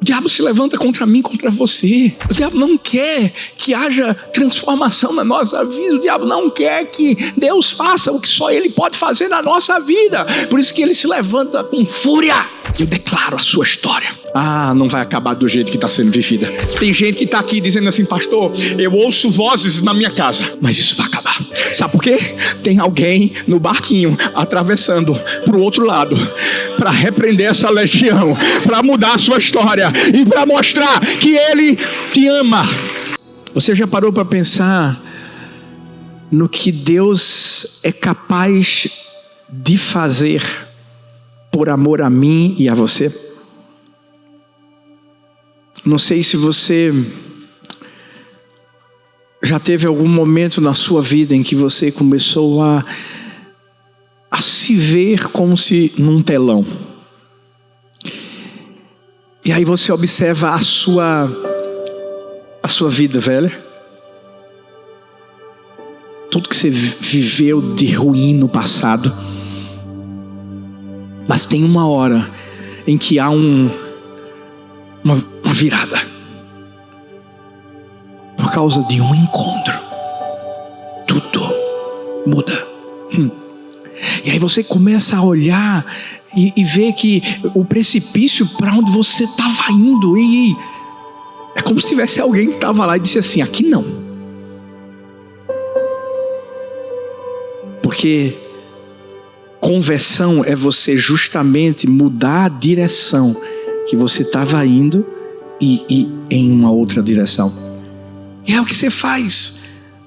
O diabo se levanta contra mim, contra você. O diabo não quer que haja transformação na nossa vida. O diabo não quer que Deus faça o que só Ele pode fazer na nossa vida. Por isso que ele se levanta com fúria. Eu declaro a sua história. Não vai acabar do jeito que está sendo vivida. Tem gente que está aqui dizendo assim: pastor, eu ouço vozes na minha casa, mas isso vai acabar. Sabe por quê? Tem alguém no barquinho atravessando para o outro lado para repreender essa legião, para mudar a sua história e para mostrar que Ele te ama. Você já parou para pensar no que Deus é capaz de fazer por amor a mim e a você? Não sei se você já teve algum momento na sua vida em que você começou a se ver como se num telão. E aí você observa a sua vida, velha. Tudo que você viveu de ruim no passado. Mas tem uma hora em que há uma virada. Por causa de um encontro, tudo muda. E aí você começa a olhar e ver que o precipício para onde você estava indo, e é como se tivesse alguém que estava lá e disse assim: aqui não. Porque conversão é você justamente mudar a direção que você estava indo e em uma outra direção. E é o que você faz.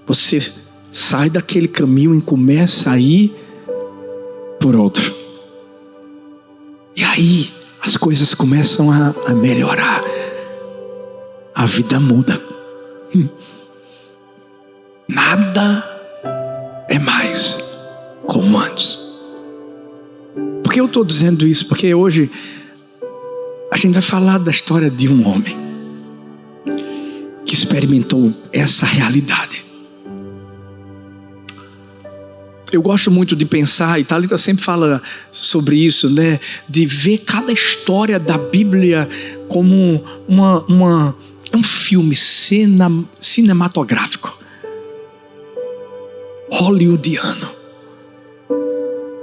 Você sai daquele caminho e começa a ir por outro. E aí as coisas começam a melhorar. A vida muda. Nada é mais como antes. Por que eu estou dizendo isso? Porque hoje a gente vai falar da história de um homem que experimentou essa realidade. Eu gosto muito de pensar, e Thalita sempre fala sobre isso, né? De ver cada história da Bíblia como um filme cinematográfico, hollywoodiano.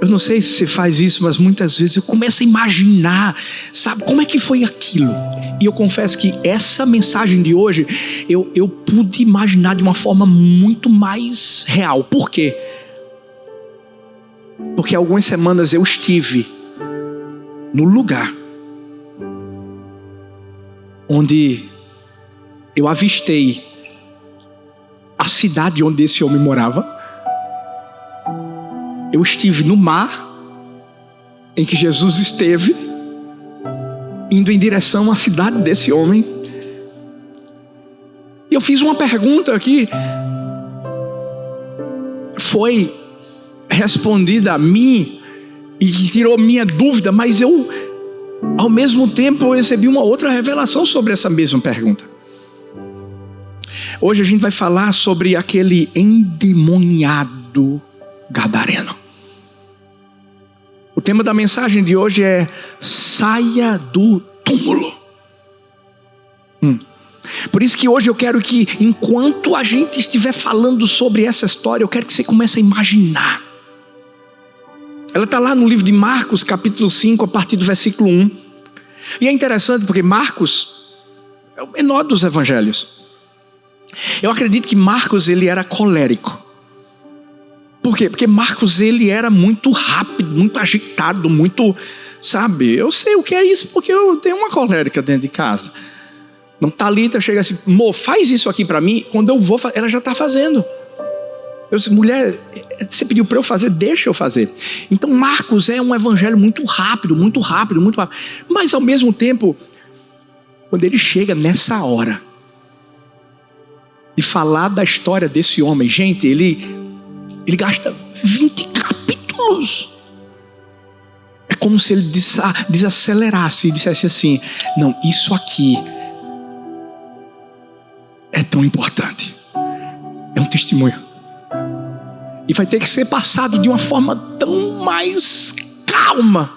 Eu não sei se você faz isso, mas muitas vezes eu começo a imaginar, sabe, como é que foi aquilo. E eu confesso que essa mensagem de hoje, eu pude imaginar de uma forma muito mais real. Por quê? Porque algumas semanas eu estive no lugar onde eu avistei a cidade onde esse homem morava. Eu estive no mar em que Jesus esteve, indo em direção à cidade desse homem. E eu fiz uma pergunta que foi respondida a mim e que tirou minha dúvida, mas ao mesmo tempo eu recebi uma outra revelação sobre essa mesma pergunta. Hoje a gente vai falar sobre aquele endemoniado gadareno. O tema da mensagem de hoje é: saia do túmulo. Por isso que hoje eu quero que, enquanto a gente estiver falando sobre essa história, eu quero que você comece a imaginar. Ela está lá no livro de Marcos, capítulo 5, a partir do versículo 1. E é interessante porque Marcos é o menor dos evangelhos. Eu acredito que Marcos, ele era colérico. Por quê? Porque Marcos, ele era muito rápido, muito agitado, muito, sabe? Eu sei o que é isso porque eu tenho uma colérica dentro de casa. Então Thalita chega assim: Mô, faz isso aqui para mim. Quando eu vou, ela já está fazendo. Eu disse: mulher, você pediu para eu fazer, deixa eu fazer. Então Marcos é um evangelho muito rápido, muito rápido, muito rápido. Mas ao mesmo tempo, quando ele chega nessa hora de falar da história desse homem, gente, ele gasta 20 capítulos. É como se ele desacelerasse e dissesse assim: não, isso aqui é tão importante. É um testemunho. E vai ter que ser passado de uma forma tão mais calma.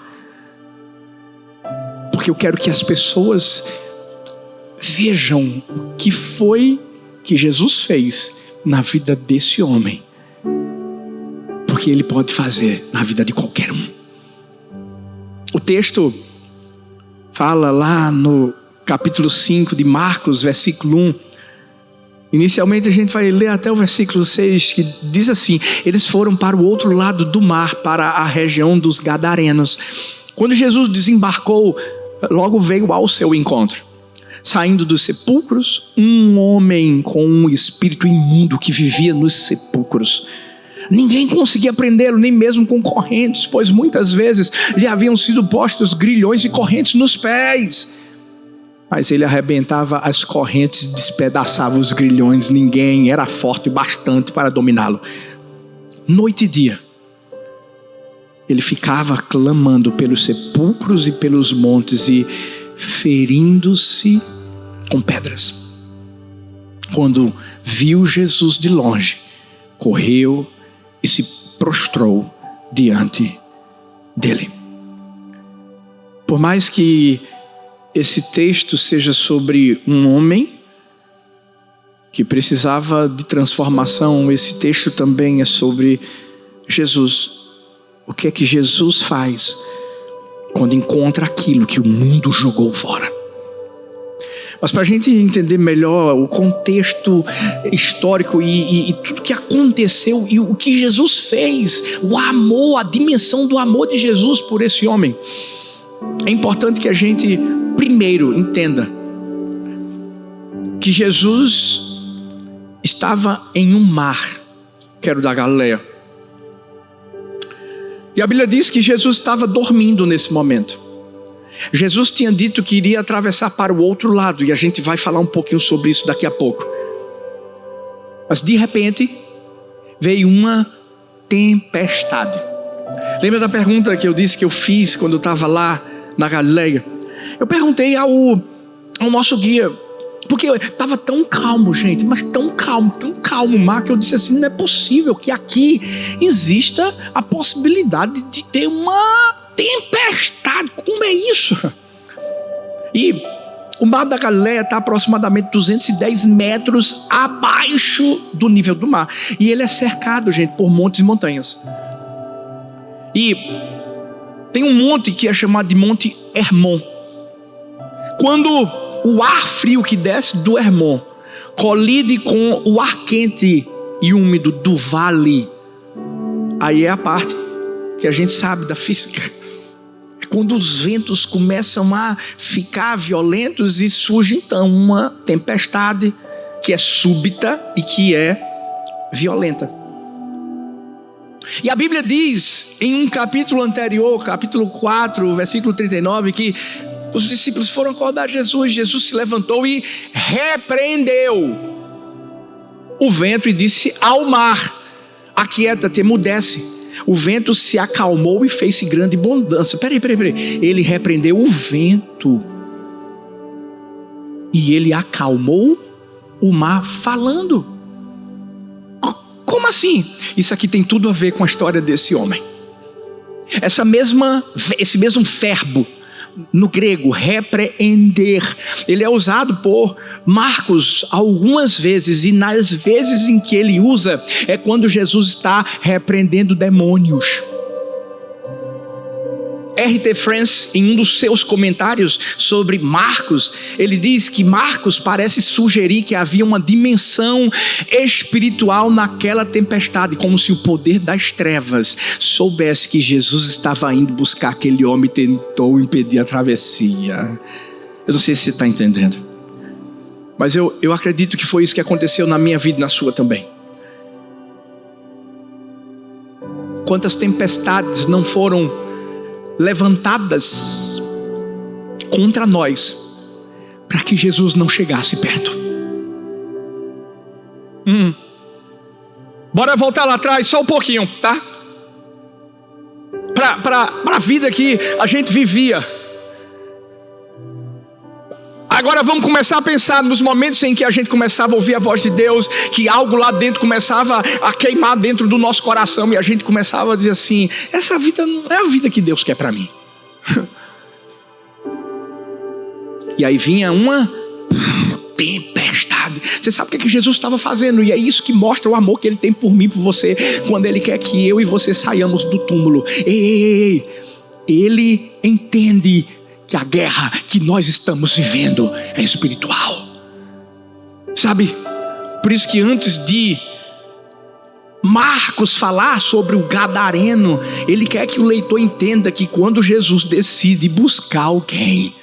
Porque eu quero que as pessoas vejam o que foi que Jesus fez na vida desse homem, porque Ele pode fazer na vida de qualquer um. O texto fala lá no capítulo 5 de Marcos, versículo 1. Inicialmente a gente vai ler até o versículo 6, que diz assim: eles foram para o outro lado do mar, para a região dos Gadarenos. Quando Jesus desembarcou, logo veio ao seu encontro. Saindo dos sepulcros, um homem com um espírito imundo que vivia nos sepulcros. Ninguém conseguia prendê-lo, nem mesmo com correntes, pois muitas vezes lhe haviam sido postos grilhões e correntes nos pés. Mas ele arrebentava as correntes, despedaçava os grilhões. Ninguém era forte o bastante para dominá-lo. Noite e dia, ele ficava clamando pelos sepulcros e pelos montes e ferindo-se com pedras. Quando viu Jesus de longe, correu e se prostrou diante dele. Por mais que esse texto seja sobre um homem que precisava de transformação, esse texto também é sobre Jesus. O que é que Jesus faz quando encontra aquilo que o mundo jogou fora? Mas para a gente entender melhor o contexto histórico e tudo que aconteceu e o que Jesus fez, o amor, a dimensão do amor de Jesus por esse homem, é importante que a gente primeiro entenda que Jesus estava em um mar, que era o da Galileia. E a Bíblia diz que Jesus estava dormindo nesse momento. Jesus tinha dito que iria atravessar para o outro lado, e a gente vai falar um pouquinho sobre isso daqui a pouco. Mas de repente veio uma tempestade. Lembra da pergunta que eu disse que eu fiz quando eu estava lá na Galileia? Eu perguntei ao nosso guia, porque estava tão calmo, gente, mas tão calmo o mar, que eu disse assim: não é possível que aqui exista a possibilidade de ter uma tempestade. Como é isso? E o mar da Galileia está aproximadamente 210 metros abaixo do nível do mar, e ele é cercado, gente, por montes e montanhas. E tem um monte que é chamado de Monte Hermon. Quando o ar frio que desce do Hermon colide com o ar quente e úmido do vale, aí é a parte que a gente sabe da física. É quando os ventos começam a ficar violentos e surge então uma tempestade que é súbita e que é violenta. E a Bíblia diz em um capítulo anterior, capítulo 4, versículo 39, que os discípulos foram acordar Jesus. Jesus se levantou e repreendeu o vento e disse ao mar: aquieta-te, emudece. O vento se acalmou e fez-se grande bonança. Peraí. Ele repreendeu o vento e ele acalmou o mar falando. Como assim? Isso aqui tem tudo a ver com a história desse homem. Esse mesmo verbo no grego, repreender, ele é usado por Marcos algumas vezes, e nas vezes em que ele usa é quando Jesus está repreendendo demônios. R.T. France, em um dos seus comentários sobre Marcos, ele diz que Marcos parece sugerir que havia uma dimensão espiritual naquela tempestade, como se o poder das trevas soubesse que Jesus estava indo buscar aquele homem e tentou impedir a travessia. Eu não sei se você está entendendo, mas eu acredito que foi isso que aconteceu na minha vida e na sua também. Quantas tempestades não foram levantadas contra nós para que Jesus não chegasse perto. Bora voltar lá atrás só um pouquinho, tá? Para a vida que a gente vivia. Agora vamos começar a pensar nos momentos em que a gente começava a ouvir a voz de Deus, que algo lá dentro começava a queimar dentro do nosso coração, e a gente começava a dizer assim: essa vida não é a vida que Deus quer para mim. E aí vinha uma tempestade. Você sabe o que Jesus estava fazendo? E é isso que mostra o amor que Ele tem por mim, por você, quando Ele quer que eu e você saiamos do túmulo. Ei, Ele entende que a guerra que nós estamos vivendo é espiritual. Sabe? Por isso que antes de Marcos falar sobre o gadareno, ele quer que o leitor entenda que quando Jesus decide buscar alguém,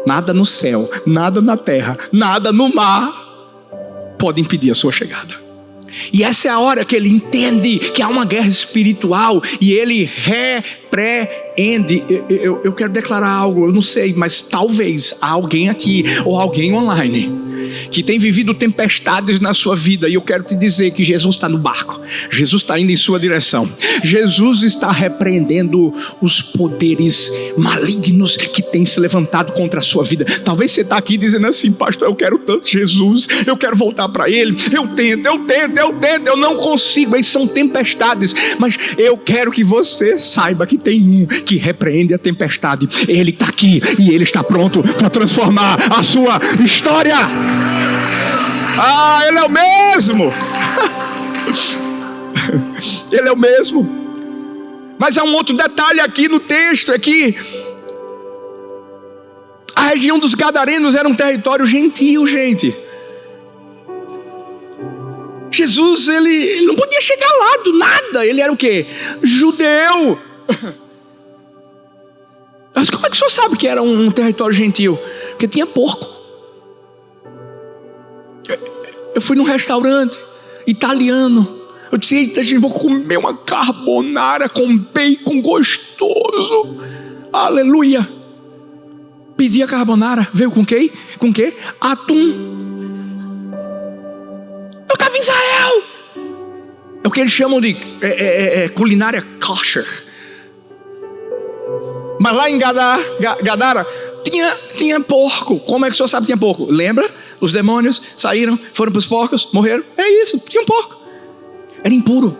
nada no céu, nada na terra, nada no mar pode impedir a sua chegada. E essa é a hora que ele entende que há uma guerra espiritual e ele repreende. Eu quero declarar algo, eu não sei, mas talvez há alguém aqui ou alguém online que tem vivido tempestades na sua vida, e eu quero te dizer que Jesus está no barco, Jesus está indo em sua direção, Jesus está repreendendo os poderes malignos que têm se levantado contra a sua vida. Talvez você está aqui dizendo assim: pastor, eu quero tanto Jesus, eu quero voltar para Ele, eu tento, eu não consigo. Aí são tempestades, mas eu quero que você saiba que tem um que repreende a tempestade. Ele está aqui e Ele está pronto para transformar a sua história. Ele é o mesmo. Ele é o mesmo. Mas há um outro detalhe aqui no texto, é que a região dos Gadarenos era um território gentil, gente. Jesus, ele não podia chegar lá do nada. Ele era o quê? Judeu. Mas como é que o senhor sabe que era um território gentil? Porque tinha porco. Eu fui num restaurante italiano. Eu disse: eita, gente, vou comer uma carbonara com bacon gostoso. Aleluia. Pedi a carbonara. Veio com quê? Com quê? Atum. Eu estava em Israel. É o que eles chamam de culinária kosher. Mas lá em Gadara tinha porco. Como é que o senhor sabe que tinha porco? Lembra? Os demônios saíram, foram para os porcos, morreram. É isso, tinha um porco. Era impuro.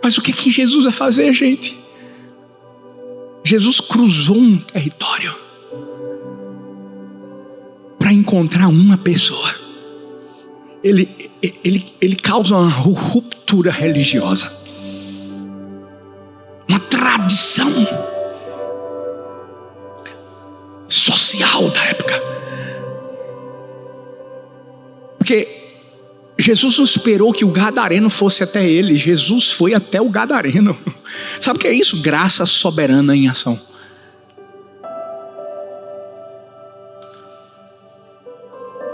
Mas o que Jesus vai fazer, gente? Jesus cruzou um território para encontrar uma pessoa. Ele causa uma ruptura religiosa, uma tradição social da época. Porque Jesus não esperou que o gadareno fosse até ele. Jesus foi até o gadareno. Sabe o que é isso? Graça soberana em ação.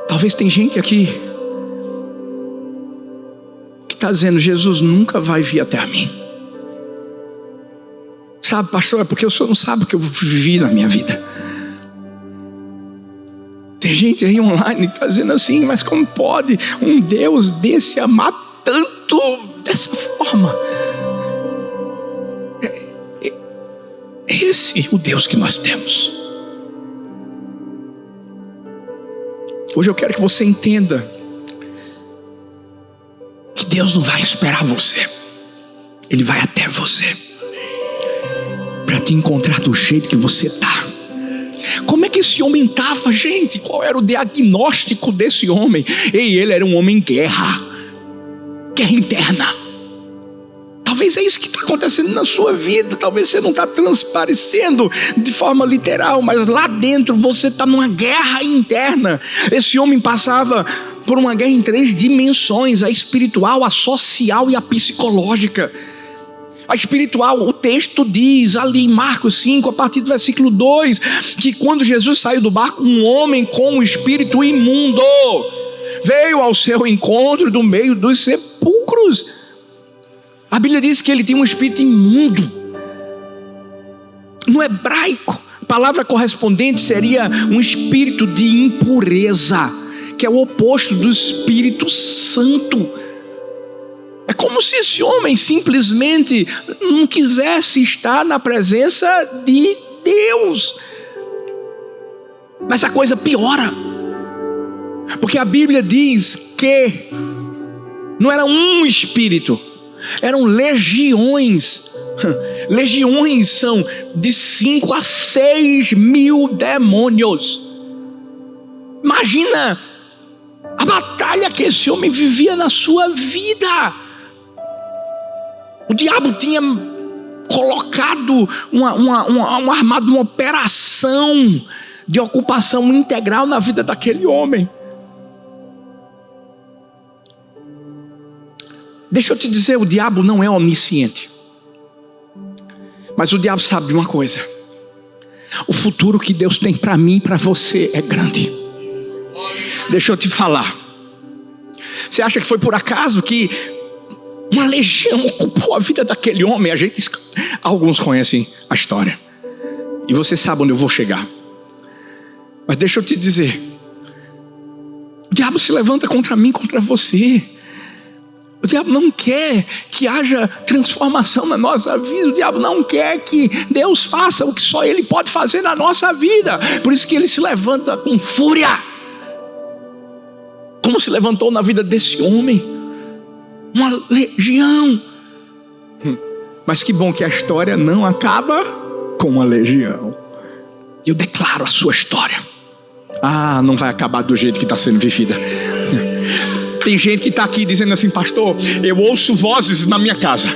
Talvez tem gente aqui que está dizendo: Jesus nunca vai vir até a mim. Sabe, pastor, é porque o senhor não sabe o que eu vivi na minha vida. Tem gente aí online que está dizendo assim: mas como pode um Deus desse amar tanto dessa forma? É esse o Deus que nós temos. Hoje eu quero que você entenda que Deus não vai esperar você. Ele vai até você para te encontrar do jeito que você está. Como é que esse homem estava, gente? Qual era o diagnóstico desse homem? Ele era um homem em guerra interna. Talvez é isso que está acontecendo na sua vida. Talvez você não está transparecendo de forma literal, mas lá dentro você está numa guerra interna. Esse homem passava por uma guerra em 3 dimensões: a espiritual, a social e a psicológica. A espiritual, o texto diz ali em Marcos 5, a partir do versículo 2, que quando Jesus saiu do barco, um homem com um espírito imundo veio ao seu encontro do meio dos sepulcros. A Bíblia diz que ele tinha um espírito imundo. No hebraico, a palavra correspondente seria um espírito de impureza, que é o oposto do Espírito Santo. É como se esse homem simplesmente não quisesse estar na presença de Deus. Mas a coisa piora, porque a Bíblia diz que não era um espírito, eram legiões. Legiões são de 5 a 6 mil demônios. Imagina a batalha que esse homem vivia na sua vida. O diabo tinha colocado armado uma operação de ocupação integral na vida daquele homem. Deixa eu te dizer, o diabo não é onisciente. Mas o diabo sabe de uma coisa: o futuro que Deus tem para mim e para você é grande. Deixa eu te falar. Você acha que foi por acaso que uma legião ocupou a vida daquele homem? Alguns conhecem a história. E você sabe onde eu vou chegar. Mas deixa eu te dizer, o diabo se levanta contra mim, contra você. O diabo não quer que haja transformação na nossa vida. O diabo não quer que Deus faça o que só Ele pode fazer na nossa vida. Por isso que ele se levanta com fúria, como se levantou na vida desse homem, uma legião. Mas que bom que a história não acaba com uma legião. Eu declaro a sua história. Não vai acabar do jeito que está sendo vivida. Tem gente que está aqui dizendo assim: pastor, eu ouço vozes na minha casa.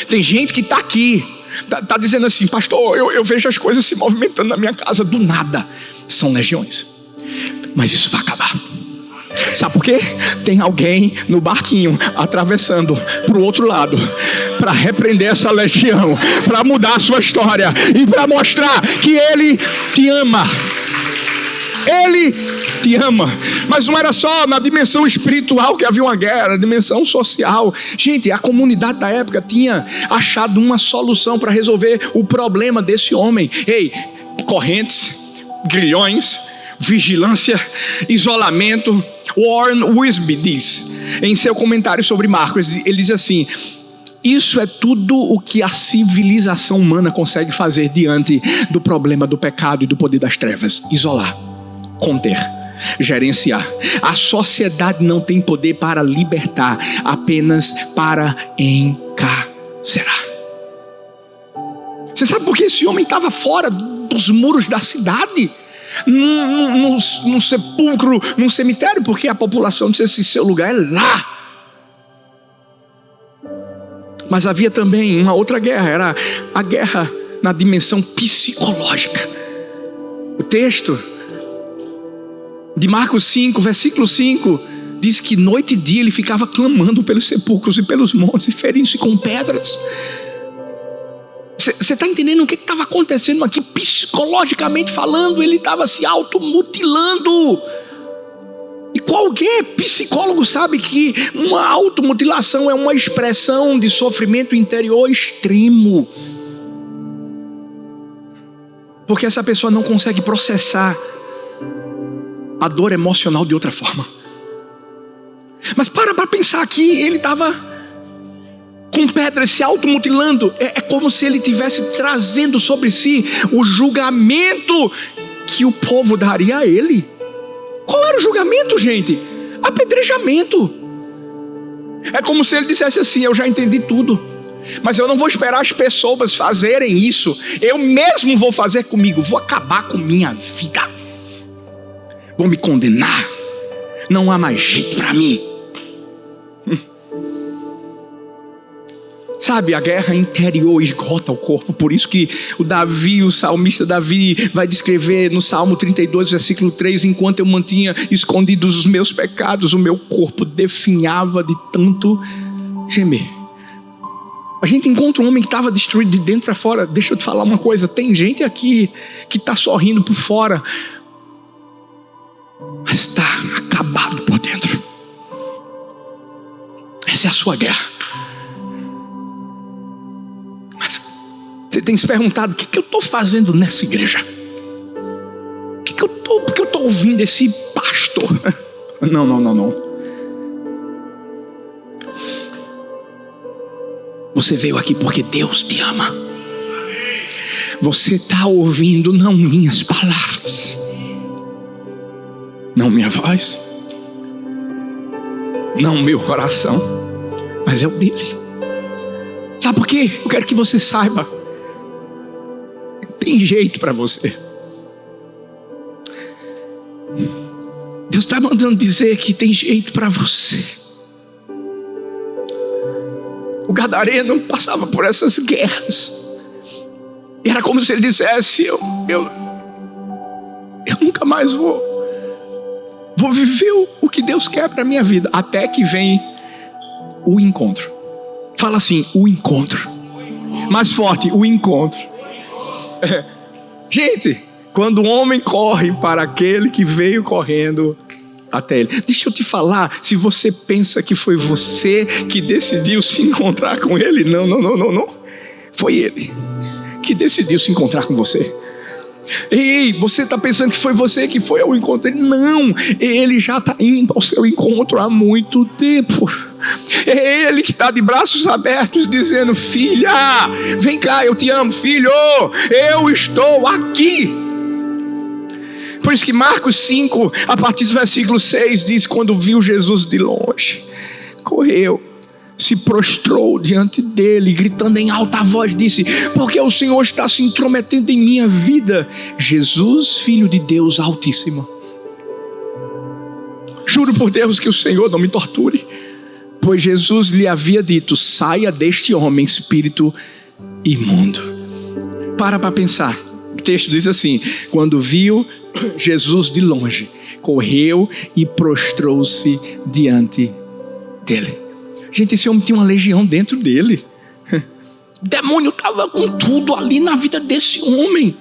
Tem gente que está aqui, está dizendo assim: pastor, eu vejo as coisas se movimentando na minha casa do nada. São legiões. Mas isso vai acabar. Sabe por quê? Tem alguém no barquinho atravessando para o outro lado, para repreender essa legião, para mudar a sua história e para mostrar que Ele te ama. Ele te ama. Mas não era só na dimensão espiritual que havia uma guerra, na dimensão social. Gente, a comunidade da época tinha achado uma solução para resolver o problema desse homem. Correntes, grilhões, vigilância, isolamento. Warren Wiersbe diz em seu comentário sobre Marcos, ele diz assim: isso é tudo o que a civilização humana consegue fazer diante do problema do pecado e do poder das trevas: isolar, conter, gerenciar. A sociedade não tem poder para libertar, apenas para encarcerar. Você sabe por que esse homem estava fora dos muros da cidade? Num sepulcro, num cemitério? Porque a população disse assim: seu lugar é lá. Mas havia também uma outra guerra, era a guerra na dimensão psicológica. O texto de Marcos 5, versículo 5, diz que noite e dia ele ficava clamando pelos sepulcros e pelos montes e ferindo-se com pedras. Você está entendendo o que estava acontecendo aqui? Psicologicamente falando, ele estava se automutilando. E qualquer psicólogo sabe que uma automutilação é uma expressão de sofrimento interior extremo. Porque essa pessoa não consegue processar a dor emocional de outra forma. Mas para pensar aqui, ele estava com pedras se automutilando. É como se ele estivesse trazendo sobre si o julgamento que o povo daria a ele. Qual era o julgamento, gente? Apedrejamento. É como se ele dissesse assim: eu já entendi tudo, mas eu não vou esperar as pessoas fazerem isso. Eu mesmo vou fazer comigo. Vou acabar com minha vida. Vou me condenar. Não há mais jeito para mim. Sabe, a guerra interior esgota o corpo. Por isso que o salmista Davi vai descrever no Salmo 32, versículo 3: enquanto eu mantinha escondidos os meus pecados, o meu corpo definhava de tanto gemer. A gente encontra um homem que estava destruído de dentro para fora. Deixa eu te falar uma coisa: tem gente aqui que está sorrindo por fora, mas está acabado por dentro. Essa é a sua guerra. Você tem se perguntado: o que eu estou fazendo nessa igreja? Por que eu estou ouvindo esse pastor? Não. Você veio aqui porque Deus te ama. Você está ouvindo não minhas palavras, não minha voz, não meu coração, mas é o dele. Sabe por quê? Eu quero que você saiba: tem jeito para você. Deus está mandando dizer que tem jeito para você. O gadareno passava por essas guerras. E era como se ele dissesse: eu nunca mais vou viver o que Deus quer para a minha vida. Até que vem o encontro. Fala assim: o encontro. Mais forte: o encontro. Gente, quando o homem corre para aquele que veio correndo até ele. Deixa eu te falar, se você pensa que foi você que decidiu se encontrar com ele, não. Foi ele que decidiu se encontrar com você. Ei, você está pensando que foi você que foi ao encontro dele? Não, ele já está indo ao seu encontro há muito tempo. É ele que está de braços abertos dizendo: filha, vem cá, eu te amo, filho, eu estou aqui. Por isso que Marcos 5, a partir do versículo 6, diz: quando viu Jesus de longe, correu, se prostrou diante dele, gritando em alta voz, disse: porque o Senhor está se intrometendo em minha vida, Jesus, Filho de Deus Altíssimo. Juro por Deus que o Senhor não me torture, pois Jesus lhe havia dito: saia deste homem, espírito imundo. Para pensar. O texto diz assim: quando viu Jesus de longe, correu e prostrou-se diante dele. Gente, esse homem tinha uma legião dentro dele. O demônio estava com tudo ali na vida desse homem.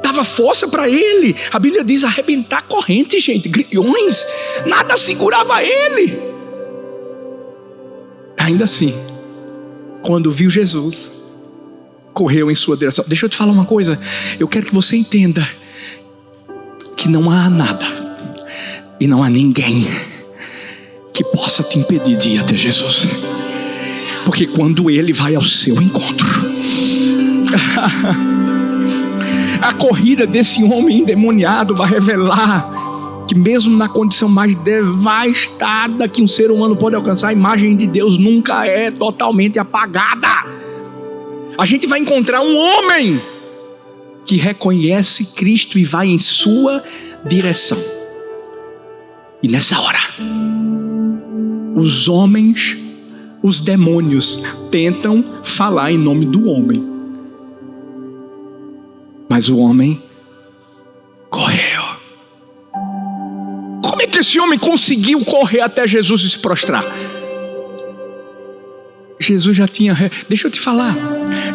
Dava força para ele. A Bíblia diz: arrebentar correntes, gente, grilhões. Nada segurava ele. Ainda assim, quando viu Jesus, correu em sua direção. Deixa eu te falar uma coisa. Eu quero que você entenda que não há nada e não há ninguém que possa te impedir de ir até Jesus. Porque quando ele vai ao seu encontro, a corrida desse homem endemoniado vai revelar que mesmo na condição mais devastada que um ser humano pode alcançar, a imagem de Deus nunca é totalmente apagada. A gente vai encontrar um homem que reconhece Cristo e vai em sua direção. E nessa hora, os homens, os demônios tentam falar em nome do homem. Mas o homem correu. Como é que esse homem conseguiu correr até Jesus e se prostrar? Jesus já tinha, deixa eu te falar,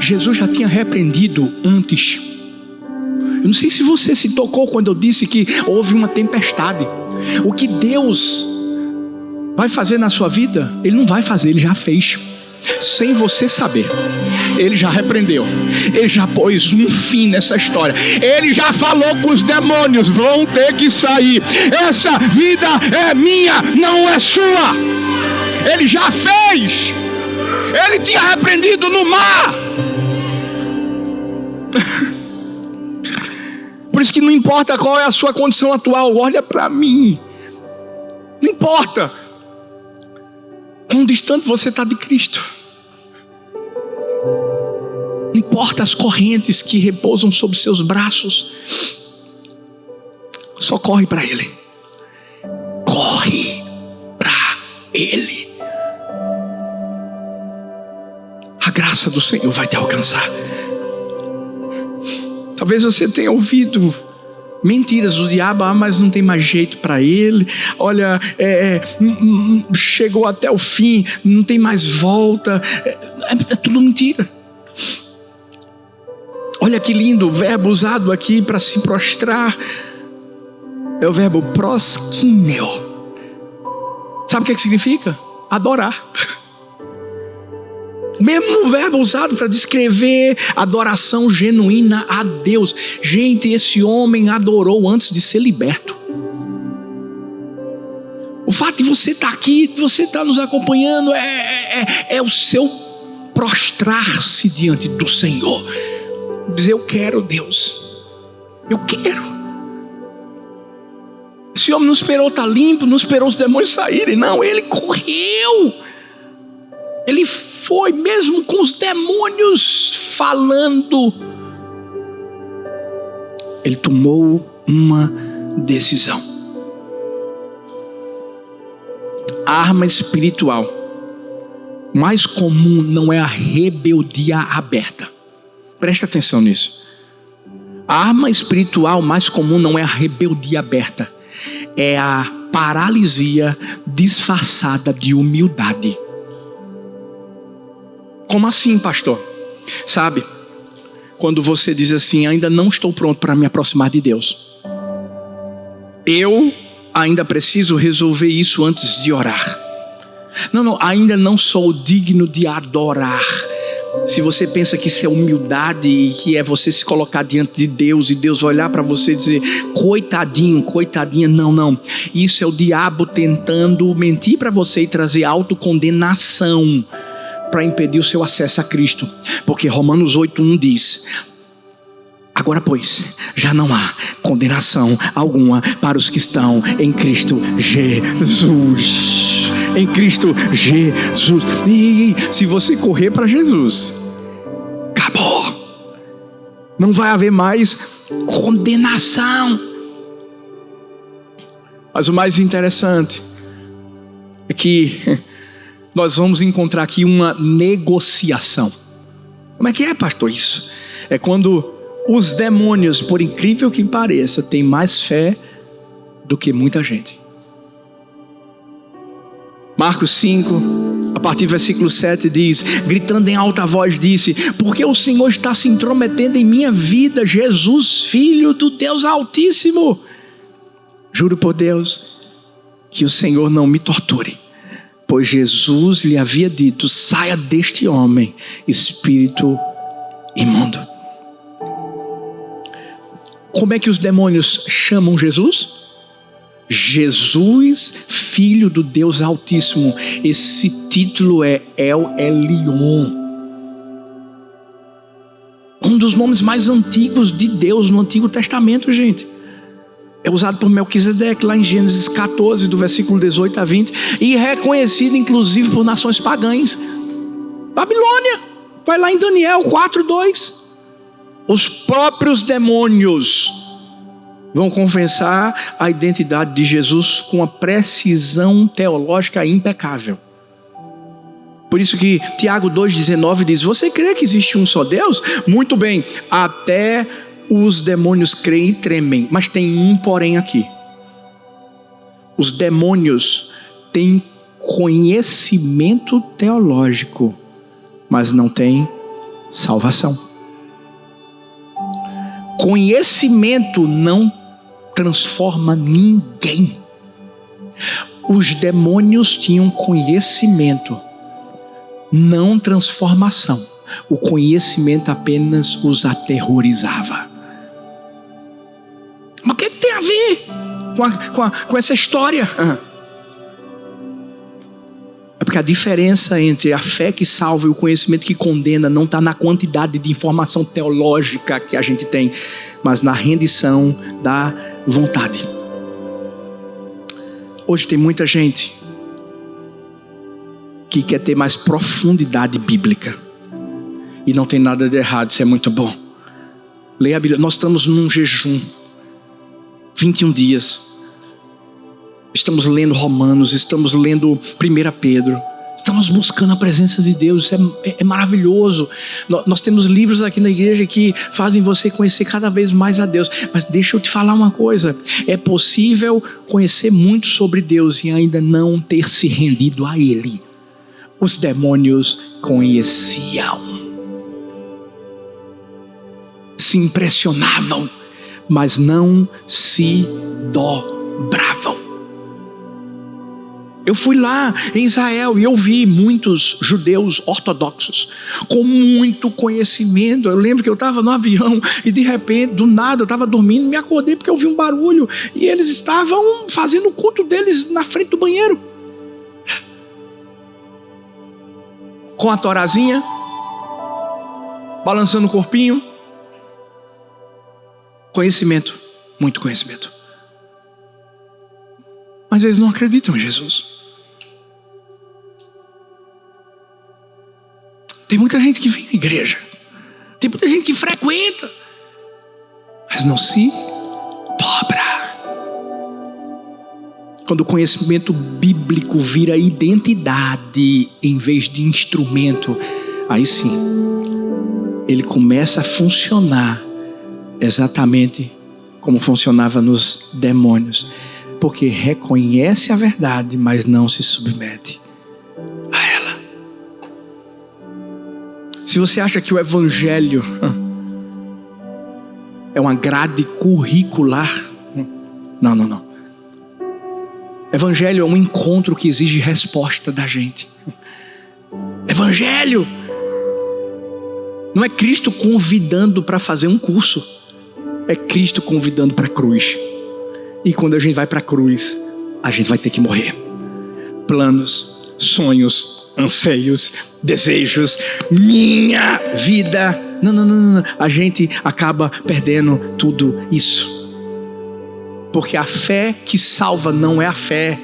Jesus já tinha repreendido antes. Eu não sei se você se tocou quando eu disse que houve uma tempestade. O que Deus vai fazer na sua vida, Ele não vai fazer, Ele já fez, sem você saber. Ele já repreendeu, Ele já pôs um fim nessa história. Ele já falou com os demônios: vão ter que sair. Essa vida é minha, não é sua. Ele já fez. Ele tinha repreendido no mar. Por isso que não importa qual é a sua condição atual, olha para mim. Não importa quão distante você está de Cristo. Não importa as correntes que repousam sobre seus braços. Só corre para Ele. Corre para Ele. A graça do Senhor vai te alcançar. Talvez você tenha ouvido mentiras do diabo: mas não tem mais jeito para ele. Olha, chegou até o fim, não tem mais volta. É tudo mentira. Olha que lindo o verbo usado aqui para se prostrar. É o verbo proskineo. Sabe o que significa? Adorar. Mesmo verbo usado para descrever adoração genuína a Deus. Gente, esse homem adorou antes de ser liberto. O fato de você estar aqui, de você estar nos acompanhando, é o seu prostrar-se diante do Senhor. Dizer: eu quero, Deus, eu quero. Esse homem não esperou estar limpo, não esperou os demônios saírem. Não, ele correu. Ele foi, mesmo com os demônios falando. Ele tomou uma decisão. A arma espiritual mais comum não é a rebeldia aberta. Presta atenção nisso. A arma espiritual mais comum não é a rebeldia aberta. É a paralisia disfarçada de humildade. Como assim, pastor? Sabe, quando você diz assim, ainda não estou pronto para me aproximar de Deus. Eu ainda preciso resolver isso antes de orar. Não, ainda não sou digno de adorar. Se você pensa que isso é humildade e que é você se colocar diante de Deus e Deus vai olhar para você e dizer, coitadinho, coitadinha, não. Isso é o diabo tentando mentir para você e trazer autocondenação para impedir o seu acesso a Cristo. Porque Romanos 8:1 diz: agora, pois, já não há condenação alguma para os que estão em Cristo Jesus. Em Cristo Jesus. E se você correr para Jesus, acabou. Não vai haver mais condenação. Mas o mais interessante é que nós vamos encontrar aqui uma negociação. Como é que é, pastor, isso? É quando os demônios, por incrível que pareça, têm mais fé do que muita gente. Marcos 5, a partir do versículo 7 diz, gritando em alta voz, disse: porque o Senhor está se intrometendo em minha vida, Jesus, Filho do Deus Altíssimo. Juro por Deus que o Senhor não me torture, pois Jesus lhe havia dito: saia deste homem, espírito imundo. Como é que os demônios chamam Jesus? Jesus, Filho do Deus Altíssimo. Esse título é El Elyon, um dos nomes mais antigos de Deus no Antigo Testamento, gente. É usado por Melquisedeque lá em Gênesis 14, do versículo 18 a 20, e reconhecido inclusive por nações pagãs. Babilônia, vai lá em Daniel 4:2. Os próprios demônios vão confessar a identidade de Jesus com uma precisão teológica impecável. Por isso que Tiago 2,19 diz: você crê que existe um só Deus? Muito bem, até os demônios creem e tremem. Mas tem um porém aqui. Os demônios têm conhecimento teológico, mas não têm salvação. Conhecimento não transforma ninguém. Os demônios tinham conhecimento, não transformação. O conhecimento apenas os aterrorizava. Mas o que tem a ver com essa história? É porque a diferença entre a fé que salva e o conhecimento que condena não está na quantidade de informação teológica que a gente tem, mas na rendição da vontade. Hoje tem muita gente que quer ter mais profundidade bíblica, e não tem nada de errado, isso é muito bom. Leia a Bíblia. Nós estamos num jejum, 21 dias. Estamos lendo Romanos, estamos lendo 1 Pedro. Estamos buscando a presença de Deus, isso é maravilhoso. Nós temos livros aqui na igreja que fazem você conhecer cada vez mais a Deus. Mas deixa eu te falar uma coisa. É possível conhecer muito sobre Deus e ainda não ter se rendido a Ele. Os demônios conheciam, se impressionavam, mas não se dobravam. Eu fui lá em Israel e eu vi muitos judeus ortodoxos com muito conhecimento. Eu lembro que eu estava no avião e de repente, do nada, eu estava dormindo, me acordei porque eu vi um barulho e eles estavam fazendo o culto deles na frente do banheiro, com a torazinha, balançando o corpinho. Conhecimento, muito conhecimento. Mas eles não acreditam em Jesus. Tem muita gente que vem à igreja, tem muita gente que frequenta, mas não se dobra. Quando o conhecimento bíblico vira identidade em vez de instrumento, aí sim, ele começa a funcionar exatamente como funcionava nos demônios. Porque reconhece a verdade, mas não se submete a ela. Se você acha que o evangelho é uma grade curricular, não. Evangelho é um encontro que exige resposta da gente. Evangelho não é Cristo convidando para fazer um curso, é Cristo convidando para a cruz. E quando a gente vai para a cruz, a gente vai ter que morrer. Planos, sonhos, anseios, desejos, minha vida. Não. A gente acaba perdendo tudo isso. Porque a fé que salva não é a fé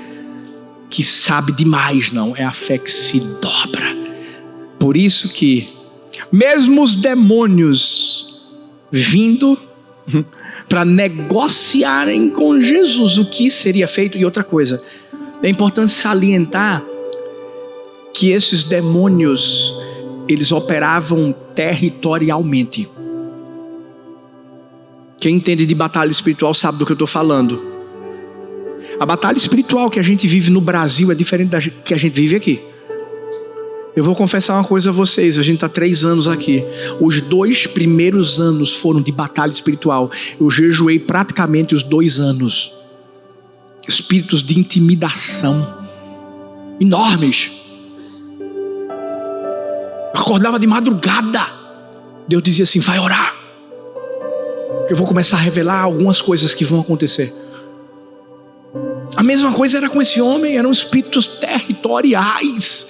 que sabe demais, não. É a fé que se dobra. Por isso que, mesmo os demônios vindo para negociarem com Jesus o que seria feito. E outra coisa, é importante salientar que esses demônios, eles operavam territorialmente. Quem entende de batalha espiritual sabe do que eu estou falando. A batalha espiritual que a gente vive no Brasil é diferente da que a gente vive aqui. Eu vou confessar uma coisa a vocês, a gente está 3 anos aqui. Os 2 primeiros anos foram de batalha espiritual. Eu jejuei praticamente os 2 anos. Espíritos de intimidação enormes. Eu acordava de madrugada. Deus dizia assim, vai orar, que eu vou começar a revelar algumas coisas que vão acontecer. A mesma coisa era com esse homem, eram espíritos territoriais.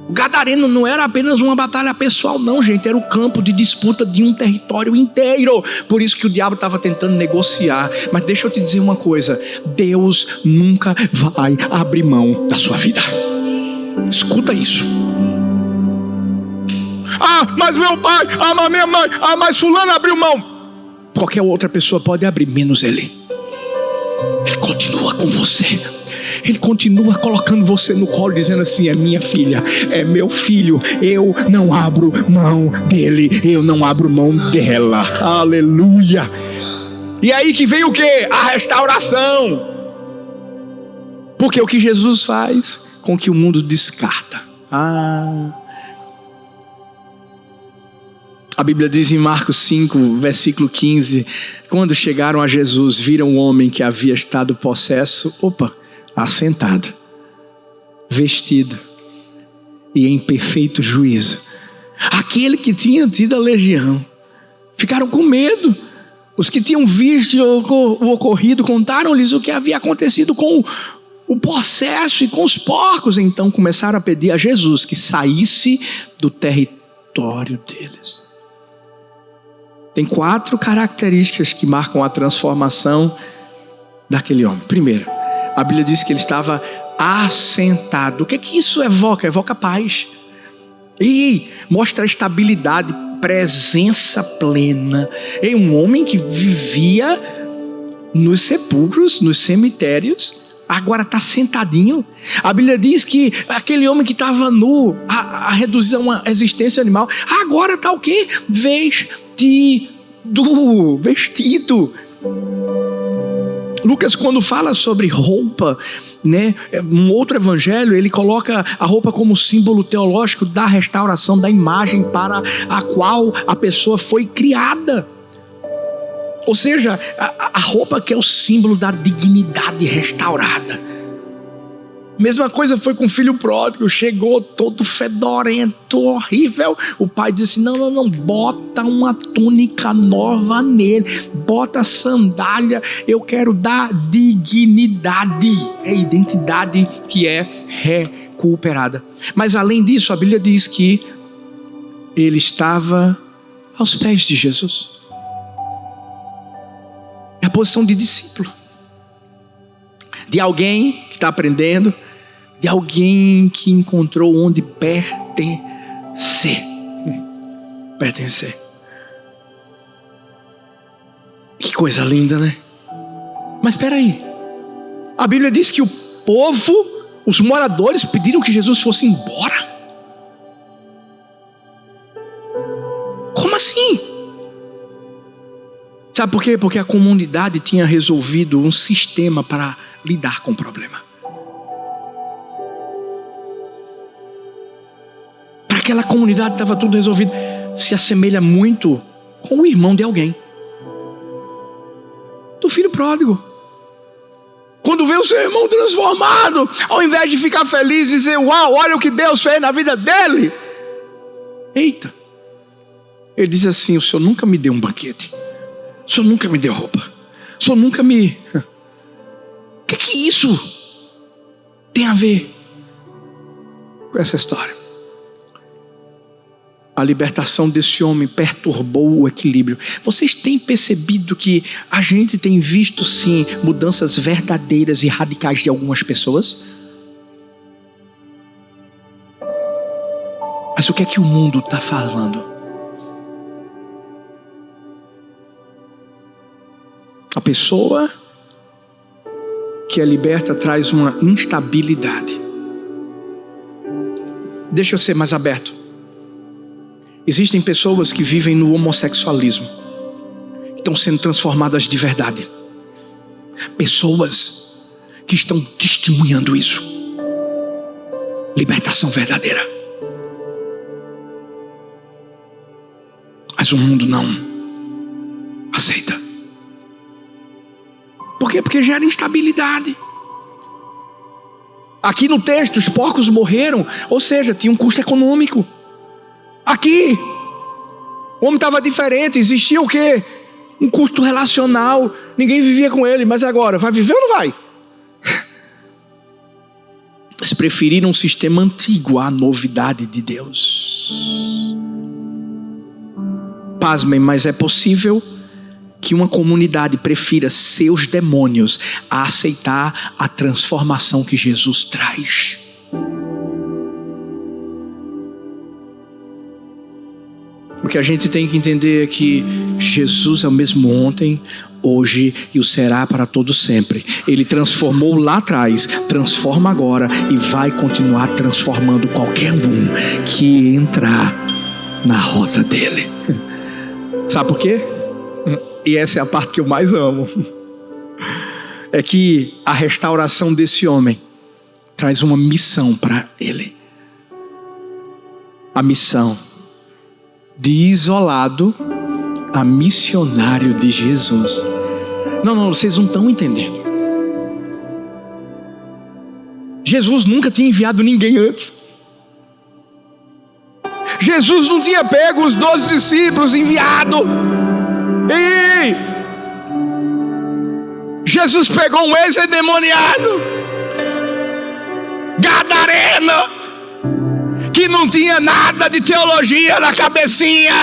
O gadareno não era apenas uma batalha pessoal, não, gente. Era o campo de disputa de um território inteiro. Por isso que o diabo estava tentando negociar. Mas deixa eu te dizer uma coisa: Deus nunca vai abrir mão da sua vida. Escuta isso. Mas meu pai, mas minha mãe, mas fulano abriu mão. Qualquer outra pessoa pode abrir, menos ele. Ele continua com você. Ele continua colocando você no colo, dizendo assim, é minha filha, é meu filho, eu não abro mão dele, eu não abro mão dela. Aleluia. E aí que vem o quê? A restauração. Porque o que Jesus faz com que o mundo descarta. A Bíblia diz em Marcos 5, versículo 15, quando chegaram a Jesus, viram o homem que havia estado possesso, assentado, vestido e em perfeito juízo. Aquele que tinha tido a legião, ficaram com medo. Os que tinham visto o ocorrido contaram-lhes o que havia acontecido com o possesso e com os porcos. Então começaram a pedir a Jesus que saísse do território deles. Tem 4 características que marcam a transformação daquele homem. Primeiro, a Bíblia diz que ele estava assentado. O que é que isso evoca? Evoca paz. E mostra estabilidade, presença plena. É um homem que vivia nos sepulcros, nos cemitérios, agora está sentadinho. A Bíblia diz que aquele homem que estava nu, a reduzir a uma existência animal, agora está o quê? Vestido. Lucas, quando fala sobre roupa, né, um outro evangelho, ele coloca a roupa como símbolo teológico da restauração da imagem para a qual a pessoa foi criada. Ou seja, a roupa que é o símbolo da dignidade restaurada. Mesma coisa foi com o filho pródigo, chegou todo fedorento, horrível. O pai disse, não, bota uma túnica nova nele, bota sandália, eu quero dar dignidade. É identidade que é recuperada. Mas além disso, a Bíblia diz que ele estava aos pés de Jesus. É a posição de discípulo, de alguém que está aprendendo, de alguém que encontrou onde pertencer. Que coisa linda, né? Mas espera aí, A Bíblia diz que o povo, os moradores, pediram que Jesus fosse embora. Como assim? Sabe por quê? Porque a comunidade tinha resolvido um sistema para lidar com o problema. Para aquela comunidade estava tudo resolvido. Se assemelha muito com o irmão de alguém, do filho pródigo. Quando vê o seu irmão transformado, ao invés de ficar feliz e dizer: uau, olha o que Deus fez na vida dele. Eita. Ele diz assim: o Senhor nunca me deu um banquete. O Senhor nunca me deu roupa. O Senhor nunca me... O que isso tem a ver com essa história? A libertação desse homem perturbou o equilíbrio. Vocês têm percebido que a gente tem visto sim mudanças verdadeiras e radicais de algumas pessoas? Mas o que é que o mundo está falando? A pessoa que é liberta traz uma instabilidade. Deixa eu ser mais aberto. Existem pessoas que vivem no homossexualismo, que estão sendo transformadas de verdade. Pessoas que estão testemunhando isso. Libertação verdadeira. Mas o mundo não aceita. Por quê? Porque gera instabilidade. Aqui no texto, os porcos morreram, ou seja, tinha um custo econômico. Aqui, o homem estava diferente, existia o quê? Um custo relacional, ninguém vivia com ele, mas agora, vai viver ou não vai? Eles preferiram um sistema antigo à novidade de Deus. Pasmem, mas é possível que uma comunidade prefira seus demônios a aceitar a transformação que Jesus traz. O que a gente tem que entender é que Jesus é o mesmo ontem, hoje e o será para todo sempre. Ele transformou lá atrás, transforma agora e vai continuar transformando qualquer um que entrar na rota dele. Sabe por quê? E essa é a parte que eu mais amo. É que a restauração desse homem traz uma missão para ele. A missão de isolado a missionário de Jesus. Não, vocês não estão entendendo. Jesus nunca tinha enviado ninguém antes. Jesus não tinha pego os 12 discípulos enviado. Ei! Jesus pegou um ex-endemoniado, gadareno, que não tinha nada de teologia na cabecinha,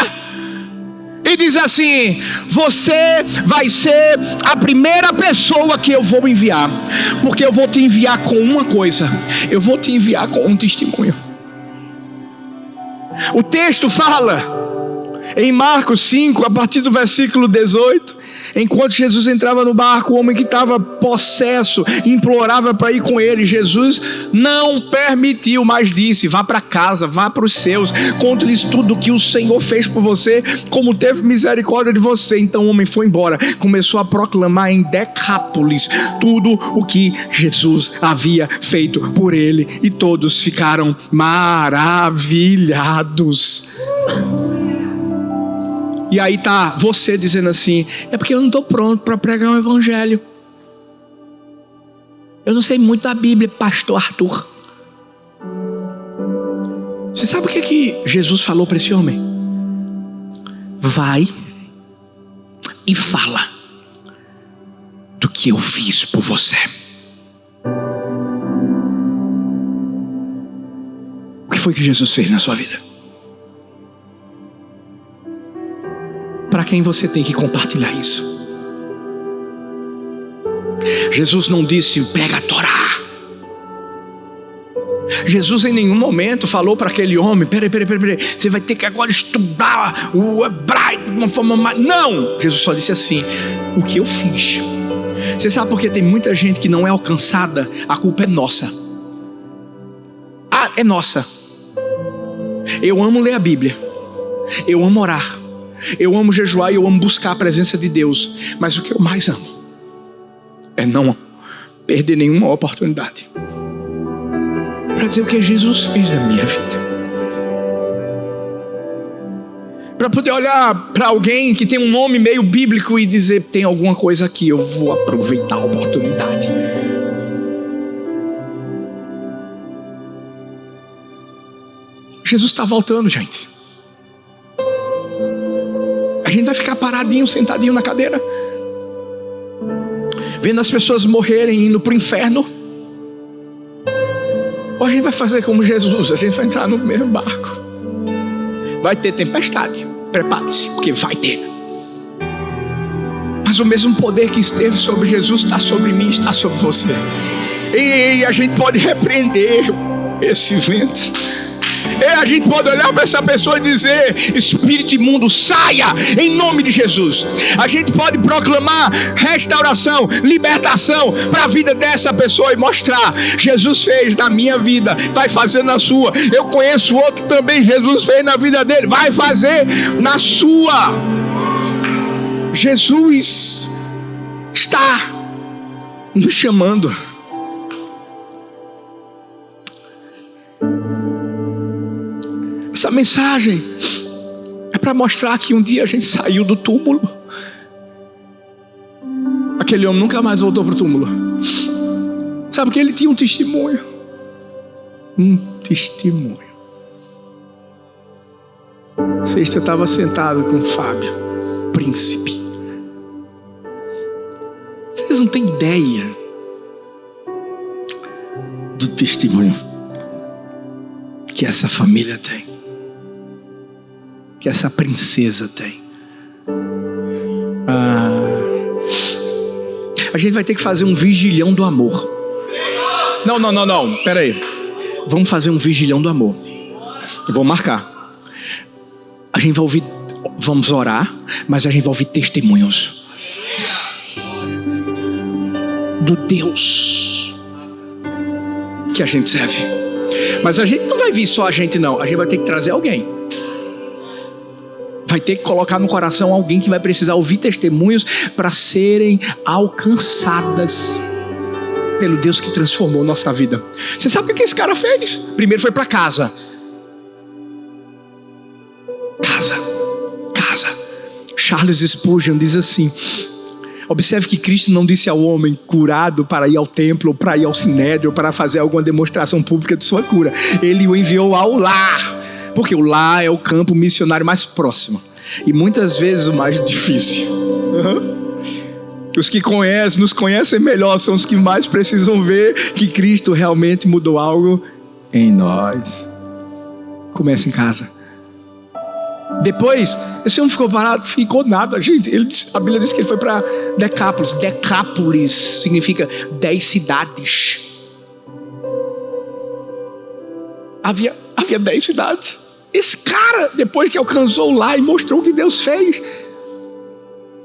e diz assim: você vai ser a primeira pessoa que eu vou enviar, porque eu vou te enviar com uma coisa, eu vou te enviar com um testemunho. O texto fala em Marcos 5, a partir do versículo 18, enquanto Jesus entrava no barco, o homem que estava possesso implorava para ir com ele. Jesus não permitiu, mas disse: vá para casa, vá para os seus, conte-lhes tudo o que o Senhor fez por você, como teve misericórdia de você. Então o homem foi embora, começou a proclamar em Decápolis tudo o que Jesus havia feito por ele, e todos ficaram maravilhados. E aí tá você dizendo assim: é porque eu não estou pronto para pregar um evangelho. Eu não sei muito da Bíblia, pastor Arthur. Você sabe o que Jesus falou para esse homem? Vai e fala do que eu fiz por você. O que foi que Jesus fez na sua vida? Para quem você tem que compartilhar isso? Jesus não disse: pega a Torá. Jesus em nenhum momento falou para aquele homem: peraí, você vai ter que agora estudar o hebraico de uma forma mais... Não! Jesus só disse assim: o que eu fiz Você sabe por que tem muita gente que não é alcançada? A culpa é nossa. É nossa. Eu amo ler a Bíblia, eu amo orar, eu amo jejuar e eu amo buscar a presença de Deus. Mas o que eu mais amo é não perder nenhuma oportunidade para dizer o que Jesus fez na minha vida. Para poder olhar para alguém que tem um nome meio bíblico e dizer: tem alguma coisa aqui, eu vou aproveitar a oportunidade. Jesus está voltando, gente. A gente vai ficar paradinho, sentadinho na cadeira, vendo as pessoas morrerem, indo para o inferno. Ou a gente vai fazer como Jesus, a gente vai entrar no mesmo barco. Vai ter tempestade, prepare-se, porque vai ter. Mas o mesmo poder que esteve sobre Jesus está sobre mim, está sobre você. E a gente pode repreender esse vento. E a gente pode olhar para essa pessoa e dizer: espírito imundo, saia em nome de Jesus. A gente pode proclamar restauração, libertação para a vida dessa pessoa e mostrar: Jesus fez na minha vida, vai fazer na sua. Eu conheço outro também, Jesus fez na vida dele, vai fazer na sua. Jesus está nos chamando. Essa mensagem é para mostrar que um dia a gente saiu do túmulo. Aquele homem nunca mais voltou para o túmulo. Sabe que ele tinha um testemunho. Um testemunho. Sexta eu estava sentado com o Fábio, príncipe. Vocês não têm ideia do testemunho que essa família tem, que essa princesa tem. A gente vai ter que fazer um vigilhão do amor. Não, pera aí. Vamos fazer um vigilhão do amor. Eu vou marcar. A gente vai ouvir, vamos orar, mas a gente vai ouvir testemunhos do Deus que a gente serve. Mas a gente não vai vir só a gente, não. A gente vai ter que trazer alguém. Vai ter que colocar no coração alguém que vai precisar ouvir testemunhos para serem alcançadas pelo Deus que transformou nossa vida. Você sabe o que esse cara fez? Primeiro foi para casa. Charles Spurgeon diz assim: observe que Cristo não disse ao homem curado para ir ao templo, ou para ir ao sinédrio, ou para fazer alguma demonstração pública de sua cura. Ele o enviou ao lar, porque o lar é o campo missionário mais próximo e muitas vezes o mais difícil. Os que nos conhecem melhor são os que mais precisam ver que Cristo realmente mudou algo em nós. Comece em casa. Depois, esse homem ficou parado, ficou nada, gente. A Bíblia diz que ele foi para Decápolis. Decápolis significa 10 cidades. Havia 10 cidades. Esse cara, depois que alcançou lá e mostrou o que Deus fez,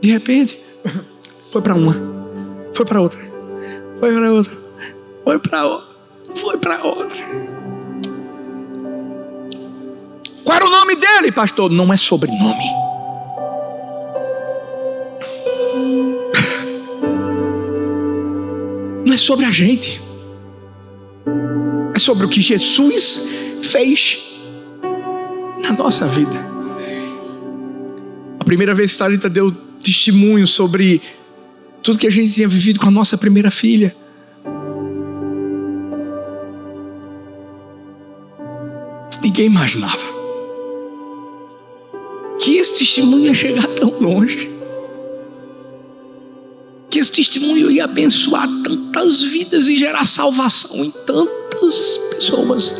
de repente, foi para uma, foi para outra, foi para outra, foi para outra, foi para outra. Qual era o nome dele, pastor? Não é sobrenome. Não é sobre a gente. É sobre o que Jesus fez na nossa vida. A primeira vez que Thalita deu testemunho sobre tudo que a gente tinha vivido com a nossa primeira filha. Ninguém imaginava que esse testemunho ia chegar tão longe, que esse testemunho ia abençoar tantas vidas e gerar salvação em tantas pessoas.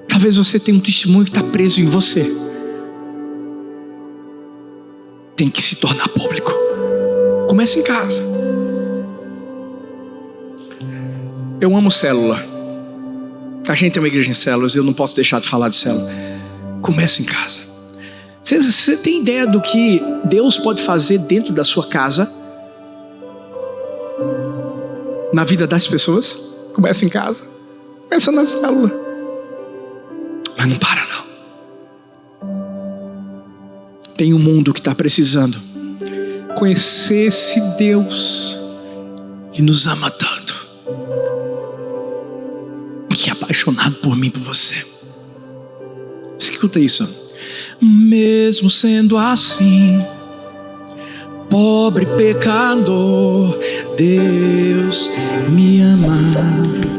Talvez você tenha um testemunho que está preso em você, tem que se tornar público. Comece em casa. Eu amo célula. A gente é uma igreja em células, eu não posso deixar de falar de célula. Comece em casa. Você tem ideia do que Deus pode fazer dentro da sua casa? Na vida das pessoas? Começa em casa, começa na célula. Mas não para não. Tem um mundo que está precisando conhecer esse Deus que nos ama tanto, que é apaixonado por mim, por você. Escuta isso. Mesmo sendo assim, pobre pecador, Deus me ama.